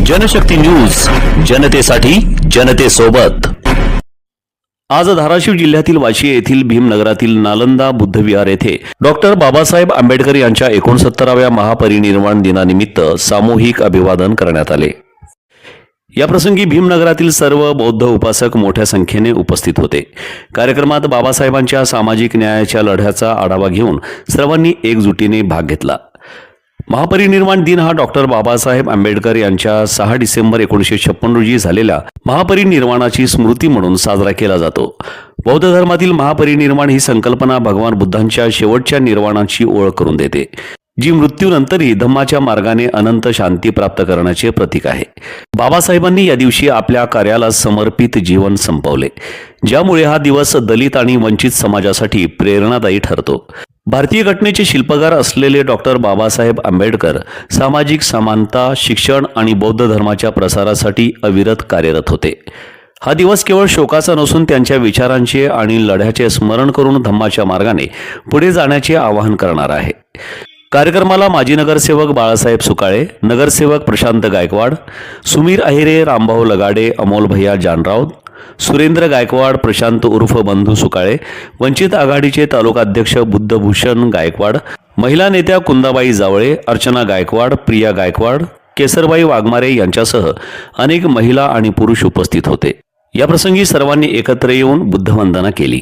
Janshakti news, जनतेसाठी जनतेसोबत। आज धाराशिव जिल्ह्यातील वाशी येथील भीमनगरातील नालंदा बुद्धविहार येथे डॉक्टर बाबासाहेब आंबेडकर यांच्या 69व्या महापरिनिर्वाण दिनानिमित्त सामूहिक अभिवादन करण्यात आले। या प्रसंगी भीमनगरातील सर्व बौद्ध उपासक मोठ्या संख्येने उपस्थित होते। कार्यक्रमात बाबासाहेबांच्या सामाजिक न्यायाच्या लढ्याचा आढावा घेऊन सर्वांनी एकजुटीने भाग घेतला। महापरिनिर्वाण दिन हा डॉक्टर बाबासाहेब आंबेडकर यांच्या 6 डिसेंबर 1956 रोजी झालेल्या महापरिनिर्वाणाची स्मृती म्हणून साजरा केला जातो। बौद्ध धर्मातील महापरिनिर्वाण ही संकल्पना भगवान बुद्धांच्या शेवटच्या निर्वाणाची ओळख करून देते, जी मृत्यूनंतरही धम्माच्या मार्गाने अनंत शांती प्राप्त करण्याचे प्रतीक आहे। बाबासाहेबांनी या दिवशी आपल्या कार्याला समर्पित जीवन संपवले, ज्यामुळे हा दिवस दलित आणि वंचित समाजासाठी प्रेरणादायी ठरतो। भारतीय घटनेचे शिल्पकार असलेले डॉक्टर बाबासाहेब आंबेडकर सामाजिक समानता, शिक्षण आणि बौद्ध धर्माच्या प्रसारासाठी अविरत कार्यरत होते। हा दिवस केवळ शोकाचा नसून त्यांच्या विचारांचे आणि लढ्याचे स्मरण करून धम्माच्या मार्गाने पुढे जाण्याचे आवाहन करणार आहे। कार्यक्रमाला माजी नगरसेवक बाळासाहेब सुकाळे, नगरसेवक प्रशांत गायकवाड, सुमीर अहिरे, रामभाऊ लगाडे, अमोल भैया जानराव, सुरेंद्र गायकवाड, प्रशांत उर्फ बंधू सुकाळे, वंचित आघाडीचे तालुकाध्यक्ष बुद्धभूषण गायकवाड, महिला नेत्या कुंदाबाई जावळे, अर्चना गायकवाड, प्रिया गायकवाड, केसरबाई वाघमारे यांच्यासह अनेक महिला आणि पुरुष उपस्थित होते। या प्रसंगी सर्वांनी एकत्र येऊन बुद्धवंदना केली।